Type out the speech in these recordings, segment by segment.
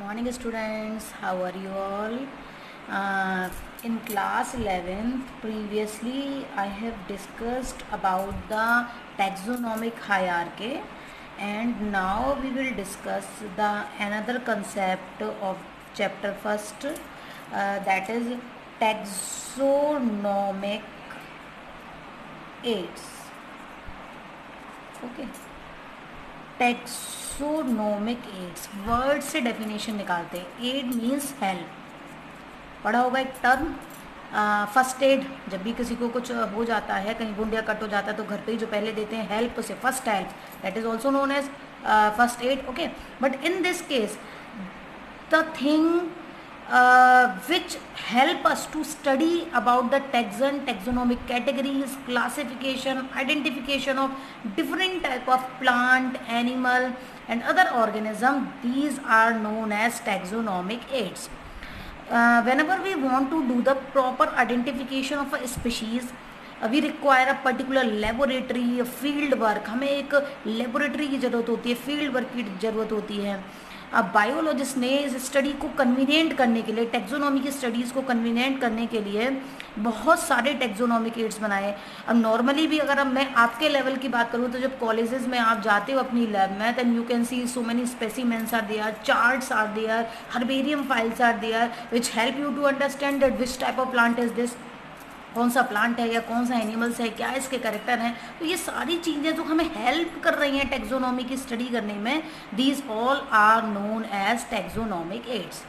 morning students, how are you all? In class 11th previously I have discussed about the taxonomic hierarchy, and now we will discuss the another concept of chapter first, that is taxonomic aids. Okay, taxonomic aids, word से definition निकालते हैं. Aid means help. पढ़ा होगा एक term first aid. जब भी किसी को कुछ हो जाता है, कहीं गुंडिया कट हो जाता है, तो घर पे ही जो पहले देते हैं हेल्प, उसे first help, that is also known as first aid. Okay, but in this case the thing which help us to study about the taxonomic categories, classification, identification of different type of plant, animal and other organism, these are known as taxonomic aids. Whenever we want to do the proper identification of a species, we require a particular laboratory, field work. हमें एक laboratory की ज़रूरत होती है, field work की ज़रूरत होती है. अब बायोलॉजिस्ट ने इस स्टडी को कन्वीनियंट करने के लिए, टेक्सोनॉमी की स्टडीज़ को कन्वीनियंट करने के लिए बहुत सारे टेक्सोनॉमिक एड्स बनाए. अब नॉर्मली भी अगर मैं आपके लेवल की बात करूँ, तो जब कॉलेजेस में आप जाते हो अपनी लैब में, then you can see so many specimens are there, charts are there, herbarium files are there which help you to understand that which type of plant is this, कौन सा प्लांट है या कौन सा एनिमल्स है, क्या इसके कैरेक्टर हैं. तो ये सारी चीज़ें जो हमें हेल्प कर रही हैं टैक्सोनॉमी की स्टडी करने में, these all are known as taxonomic aids.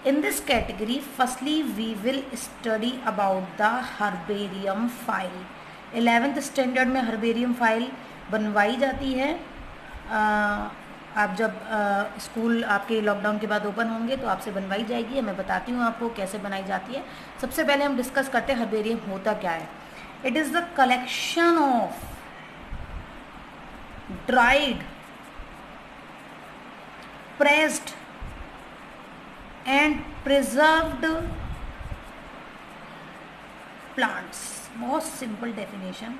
In this category firstly we will study about the herbarium file. 11th standard में हर्बेरियम फाइल बनवाई जाती है. आप जब स्कूल आपके लॉकडाउन के बाद ओपन होंगे तो आपसे बनवाई जाएगी. मैं बताती हूँ आपको कैसे बनाई जाती है. सबसे पहले हम डिस्कस करते हैं हर्बेरियम होता क्या है. It is the collection of dried, pressed and preserved plants. बहुत सिंपल डेफिनेशन.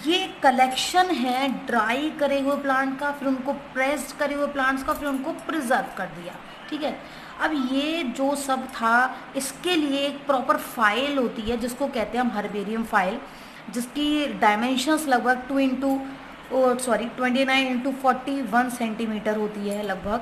ये कलेक्शन है ड्राई करे हुए प्लांट का, फिर उनको प्रेस्ड करे हुए प्लांट्स का, फिर उनको प्रिजर्व कर दिया. ठीक है. अब ये जो सब था, इसके लिए एक प्रॉपर फाइल होती है जिसको कहते हैं हम हर्बेरियम फाइल, जिसकी डायमेंशंस लगभग 29x41 सेंटीमीटर होती है लगभग.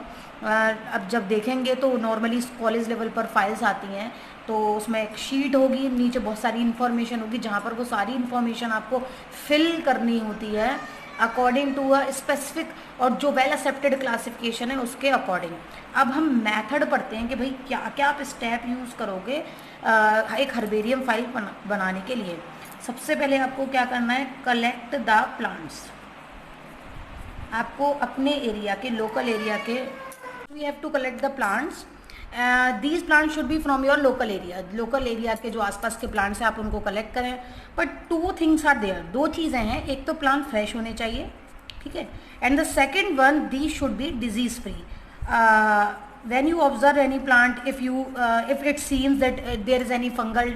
अब जब देखेंगे तो नॉर्मली कॉलेज लेवल पर फाइल्स आती हैं, तो उसमें एक शीट होगी, नीचे बहुत सारी इन्फॉर्मेशन होगी, जहाँ पर वो सारी इन्फॉर्मेशन आपको फिल करनी होती है अकॉर्डिंग टू अ स्पेसिफिक और जो वेल एक्सेप्टेड क्लासिफिकेशन है उसके अकॉर्डिंग. अब हम मेथड पढ़ते हैं कि भाई क्या क्या आप स्टेप यूज़ करोगे एक हर्बेरियम फाइल बनाने के लिए. सबसे पहले आपको क्या करना है, कलेक्ट द प्लांट्स. आपको अपने एरिया के, लोकल एरिया के, we have to collect the plants. These plant should be from your local area. Local area के जो आसपास के प्लांट्स हैं आप उनको कलेक्ट करें. But 2 things are there. 2 चीज़ें हैं. एक तो प्लांट फ्रेश होने चाहिए, ठीक है, and the second one, these should be disease free. when you observe any plant, if it seems that there is any fungal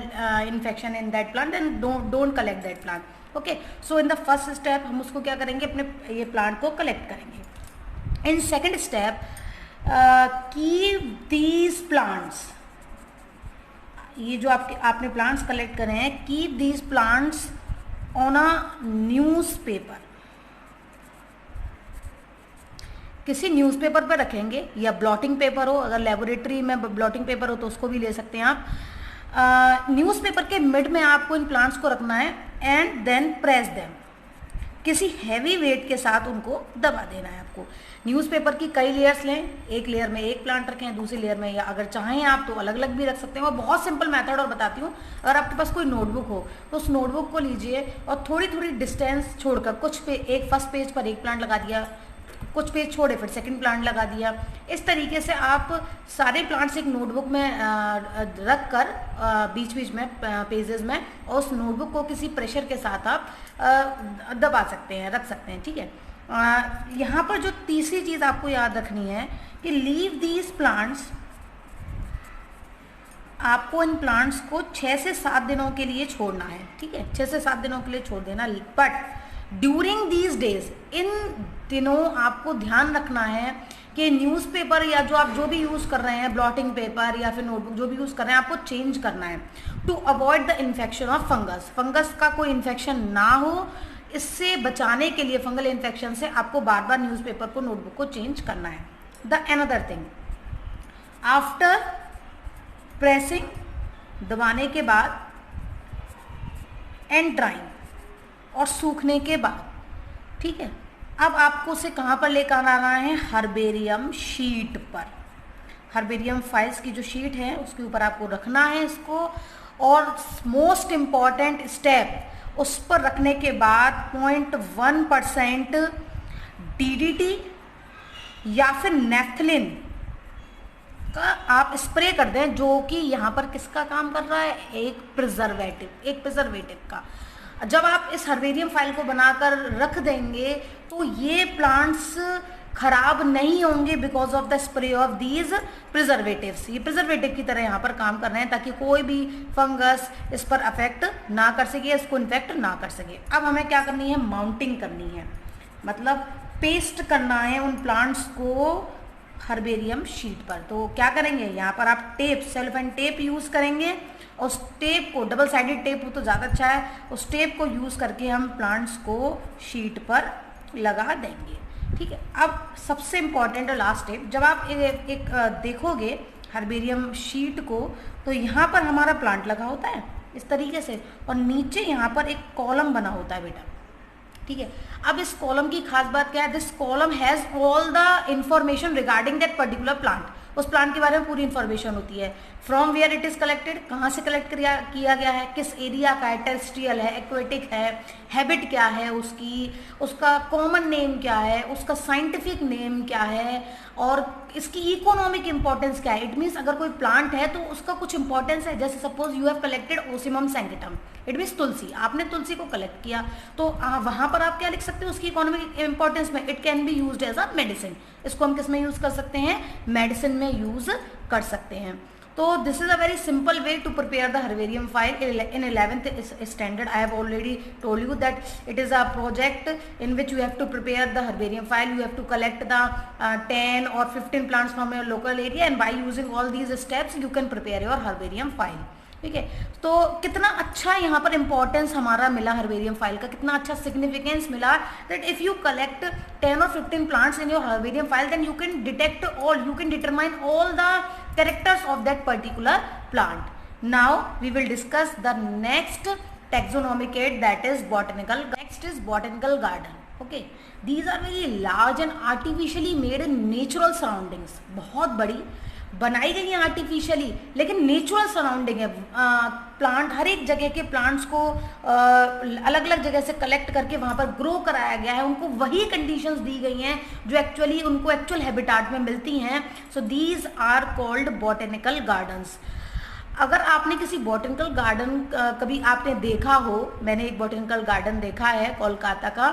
infection in that plant, then don't collect that plant. Okay, so in the first step हम उसको क्या करेंगे, अपने ये plant को collect करेंगे. in second step, keep these plants, ये जो आपने प्लांट्स कलेक्ट करे हैं, keep these plants on a newspaper. किसी न्यूज़पेपर पर रखेंगे, या ब्लॉटिंग पेपर हो, अगर लेबोरेटरी में ब्लॉटिंग पेपर हो तो उसको भी ले सकते हैं आप. न्यूज़पेपर के मिड में आपको इन प्लांट्स को रखना है, एंड देन प्रेस देम. किसी हैवी वेट के साथ उनको दबा देना है आपको. न्यूज़पेपर की कई लेयर्स लें, एक लेयर में एक प्लांट रखें, दूसरी लेयर में, या अगर चाहें आप तो अलग अलग भी रख सकते हैं. और बहुत सिंपल मेथड और बताती हूँ. अगर आपके पास कोई नोटबुक हो तो उस नोटबुक को लीजिए और थोड़ी थोड़ी डिस्टेंस छोड़कर एक फर्स्ट पेज पर एक प्लांट लगा दिया, कुछ पेज छोड़े फिर सेकंड प्लांट लगा दिया. इस तरीके से आप सारे प्लांट्स एक नोटबुक में रख कर बीच बीच में पेजेस में, और उस नोटबुक को किसी प्रेशर के साथ आप दबा सकते हैं, रख सकते हैं. ठीक है. यहाँ पर जो तीसरी चीज़ आपको याद रखनी है कि लीव दीज प्लांट्स, आपको इन प्लांट्स को 6 से 7 दिनों के लिए छोड़ना है. ठीक है, 6 से 7 दिनों के लिए छोड़ देना. बट ड्यूरिंग दीज डेज, इन दिनों आपको ध्यान रखना है कि न्यूज़पेपर या जो आप जो भी यूज़ कर रहे हैं, ब्लॉटिंग पेपर या फिर नोटबुक जो भी यूज़ कर रहे हैं, आपको चेंज करना है to avoid the infection of fungus. Fungus का कोई इन्फेक्शन ना हो, इससे बचाने के लिए फंगल इन्फेक्शन से आपको बार बार न्यूज़पेपर को, नोटबुक को चेंज करना है। The another thing, after pressing, दबाने के बाद, एंड ड्राइंग, और सूखने के बाद, ठीक है। अब आपको उसे कहाँ पर लेकर आना है? हर्बेरियम शीट पर। हर्बेरियम फाइल्स की जो शीट है उसके ऊपर आपको रखना है इसको, और मोस्ट इम्पॉर्टेंट स्टेप, उस पर रखने के बाद 0.1% DDT या फिर नेफ्थलिन का आप स्प्रे कर दें, जो कि यहाँ पर किसका काम कर रहा है? एक प्रिजर्वेटिव का। जब आप इस हर्बेरियम फाइल को बनाकर रख देंगे तो ये प्लांट्स खराब नहीं होंगे because of the spray of these preservatives. ये प्रिजर्वेटिव की तरह यहाँ पर काम कर रहे हैं ताकि कोई भी फंगस इस पर अफेक्ट ना कर सके, इसको इन्फेक्ट ना कर सके। अब हमें क्या करनी है? माउंटिंग करनी है, मतलब पेस्ट करना है उन प्लांट्स को हर्बेरियम शीट पर। तो क्या करेंगे? यहाँ पर आप टेप, सेलोफेन टेप यूज़ करेंगे। उस टेप को, डबल साइडेड टेप हो तो ज़्यादा अच्छा है, उस टेप को यूज़ करके हम प्लांट्स को शीट पर लगा देंगे, ठीक है। अब सबसे इम्पॉर्टेंट और लास्ट स्टेप, जब आप एक देखोगे हर्बेरियम शीट को, तो यहाँ पर हमारा प्लांट लगा होता है इस तरीके से, और नीचे यहाँ पर एक कॉलम बना होता है बेटा, ठीक है। अब इस कॉलम की खास बात क्या है? This column has all the information regarding that particular plant. उस प्लांट के बारे में पूरी इंफॉर्मेशन होती है। From where it is collected, कहाँ से कलेक्ट किया गया है, किस एरिया का है, टेरेस्ट्रियल है, एक्वेटिक है, हैबिट क्या है उसकी, उसका कॉमन नेम क्या है, उसका साइंटिफिक नेम क्या है, और इसकी इकोनॉमिक इंपॉर्टेंस क्या है। इट मीन्स अगर कोई प्लांट है तो उसका कुछ इंपॉर्टेंस है। जैसे suppose you have collected ocimum sanctum, it means tulsi, आपने तुलसी को कलेक्ट किया, तो वहाँ पर आप क्या लिख सकते हो उसकी इकोनॉमिक इंपॉर्टेंस में? It can be used as a medicine. इसको हम किस में यूज़ कर सकते हैं? मेडिसिन में यूज़ कर सकते हैं। तो this is a very simple way to prepare the herbarium file in 11th standard. I have already told you that it is a project in which you have to prepare the herbarium file. You have to collect the 10 or 15 plants from your local area, and by using all these steps you can prepare your herbarium file. ठीक है, तो कितना अच्छा यहाँ पर importance हमारा मिला herbarium file का, कितना अच्छा सिग्निफिकेंस मिला दैट इफ यू कलेक्ट 10 और 15 plants in your herbarium file, then you can detect all, you can determine all the characters of that particular plant. Now we will discuss the next taxonomic aid, that is botanical. Next is botanical garden. Okay, these are very large and artificially made in natural surroundings. बहुत बड़ी बनाई गई है artificially, लेकिन natural surrounding है। Plant, हर एक जगह के प्लांट्स को अलग अलग जगह से कलेक्ट करके वहाँ पर ग्रो कराया गया है, उनको वही कंडीशंस दी गई हैं जो एक्चुअली उनको एक्चुअल हैबिटाट में मिलती हैं। So these are called botanical gardens. अगर आपने किसी बॉटेनिकल गार्डन कभी आपने देखा हो, मैंने एक बॉटेनिकल गार्डन देखा है कोलकाता का,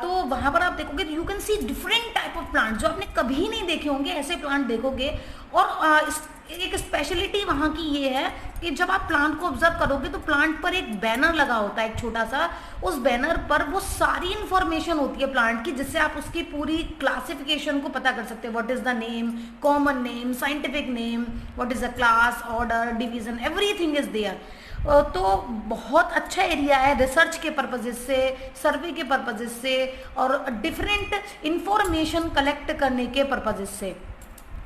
तो वहाँ पर आप देखोगे you can C different type of plant जो आपने कभी नहीं देखे होंगे, ऐसे प्लांट देखोगे। और एक स्पेशलिटी वहाँ की ये है कि जब आप प्लांट को ऑब्जर्व करोगे तो प्लांट पर एक बैनर लगा होता है, एक छोटा सा, उस बैनर पर वो सारी इंफॉर्मेशन होती है प्लांट की, जिससे आप उसकी पूरी क्लासिफिकेशन को पता कर सकते हो। What is the name, common name, scientific name, what is the class, order, division, everything is there. तो बहुत अच्छा एरिया है रिसर्च के पर्पजेज से, सर्वे के पर्पजेज से, और डिफरेंट इंफॉर्मेशन कलेक्ट करने के पर्पजेज से।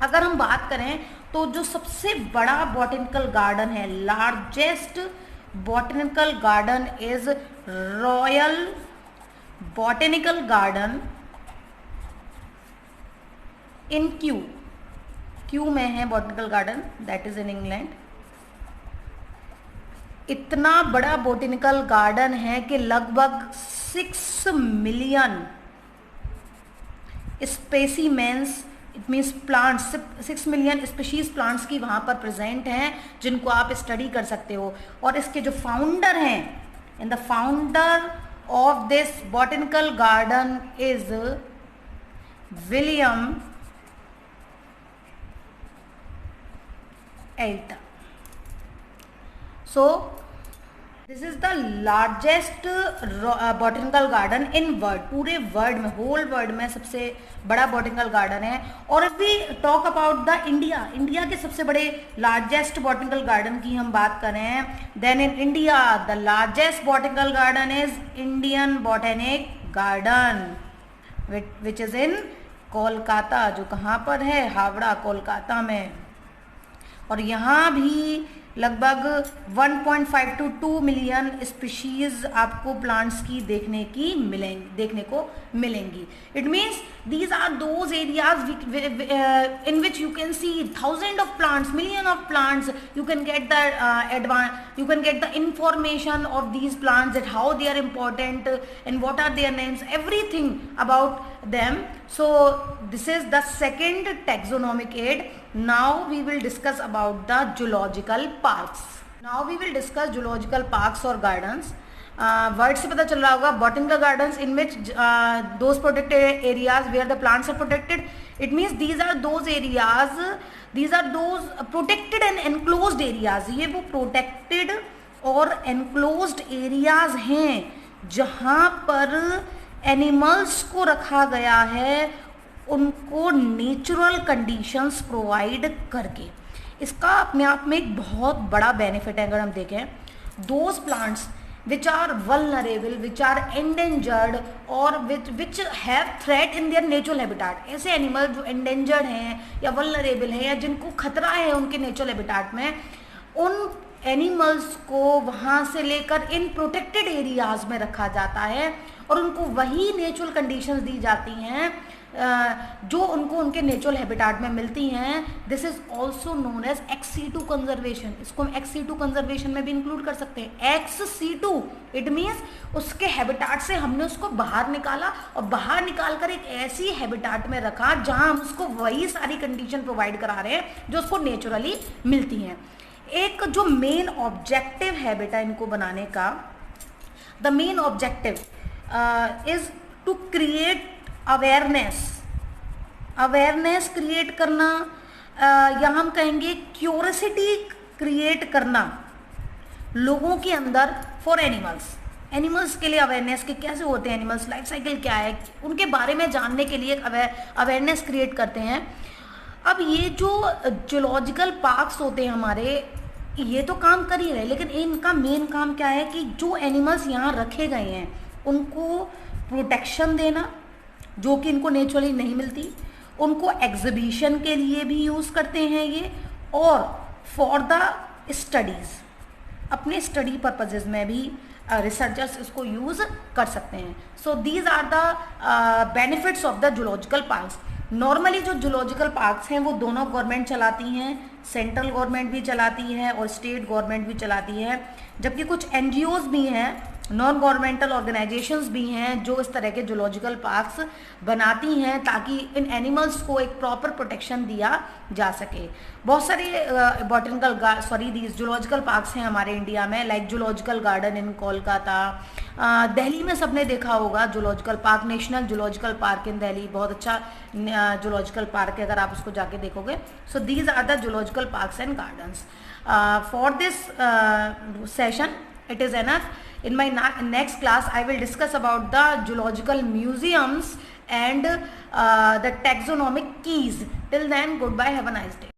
अगर हम बात करें तो जो सबसे बड़ा बॉटेनिकल गार्डन है, largest botanical garden is royal botanical garden in Kew में है botanical garden, that is in England. इतना बड़ा बॉटेनिकल गार्डन है कि लगभग 6 million specimens, it means plants, 6 million species plants की वहाँ पर प्रेजेंट हैं, जिनको आप स्टडी कर सकते हो। और इसके जो फाउंडर हैं, and the founder of this botanical garden is William Elton. So this is the largest botanical garden in world, पूरे वर्ल्ड में, होल वर्ल्ड में सबसे बड़ा बॉटनिकल गार्डन है। और if we talk about the India, India के सबसे बड़े लार्जेस्ट बॉटनिकल गार्डन की हम बात करें, then in India the largest botanical garden is Indian botanic garden which is in Kolkata, जो कहाँ पर है, हावड़ा, कोलकाता में। और यहाँ भी लगभग 1.5 to 2 मिलियन स्पीशीज आपको प्लांट्स की देखने को मिलेंगी। It means these are those areas in which you can see thousand of plants, million of plants, you can get the information of these plants, that how they are important and what are their names, everything about them. So this is the second taxonomic aid. Now we will discuss about the zoological parks. Now we will discuss zoological parks or gardens. Word से पता चल रहा होगा, botanical gardens in which those protected areas where the plants are protected. It means these are those areas, these are those protected and enclosed areas. ये वो protected और enclosed areas हैं जहाँ पर एनिमल्स को रखा गया है, उनको नेचुरल कंडीशंस प्रोवाइड करके। इसका अपने आप में एक बहुत बड़ा बेनिफिट है। अगर हम देखें, those plants which are vulnerable, which are endangered और which have threat in their natural habitat, ऐसे एनिमल जो एंडेंजर्ड हैं या वल्नरेबल हैं या जिनको खतरा है उनके नेचुरल हैबिटाट में, उन एनिमल्स को वहाँ से लेकर इन प्रोटेक्टेड एरियाज में रखा जाता है और उनको वही नेचुरल कंडीशंस दी जाती हैं जो उनको उनके नेचुरल हैबिटाट में मिलती हैं। This is also known as ex situ conservation. इसको हम एक्स-सी-टू कंजर्वेशन में भी इंक्लूड कर सकते हैं। एक्स-सी-टू इट मीन्स उसके हैबिटाट से हमने उसको बाहर निकाला और बाहर निकाल कर एक ऐसी हैबिटाट में रखा जहां हम उसको वही सारी कंडीशन प्रोवाइड करा रहे हैं जो उसको नेचुरली मिलती हैं। एक जो मेन ऑब्जेक्टिव है बेटा इनको बनाने का, the main objective is to create awareness create करना, या हम कहेंगे क्यूरियोसिटी क्रिएट करना लोगों के अंदर फॉर एनिमल्स के लिए। अवेयरनेस के कैसे होते हैं एनिमल्स, लाइफ साइकिल क्या है, उनके बारे में जानने के लिए अवेयरनेस क्रिएट करते हैं। अब ये जो जूलॉजिकल पार्क्स होते हैं हमारे, ये तो काम कर ही रहे, लेकिन इनका मेन काम क्या है कि जो एनिमल्स यहाँ रखे गए हैं उनको प्रोटेक्शन देना जो कि इनको नेचुरली नहीं मिलती, उनको एग्जिबिशन के लिए भी यूज़ करते हैं ये, और फॉर द स्टडीज़, अपने स्टडी पर्पजेज में भी रिसर्चर्स इसको यूज़ कर सकते हैं। So these are the benefits of the zoological parks. Normally जो जूलॉजिकल पार्क्स हैं वो दोनों गवर्नमेंट चलाती हैं, सेंट्रल गवर्नमेंट भी चलाती है और स्टेट गवर्नमेंट भी चलाती है, जबकि कुछ एनजीओज भी हैं, नॉन गवर्नमेंटल ऑर्गेनाइजेशंस भी हैं जो इस तरह के जूलॉजिकल पार्क्स बनाती हैं ताकि इन एनिमल्स को एक प्रॉपर प्रोटेक्शन दिया जा सके। बहुत सारे दीज जूलॉजिकल पार्क्स हैं हमारे इंडिया में, लाइक जूलॉजिकल गार्डन इन कोलकाता, दिल्ली में सबने देखा होगा zoological park, national zoological park इन दिल्ली, बहुत अच्छा जूलॉजिकल पार्क है अगर आप उसको जाके देखोगे। So these are the zoological parks and gardens. For this session it is enough. In my next class I will discuss about the zoological museums and the taxonomic keys. Till then, goodbye, have a nice day.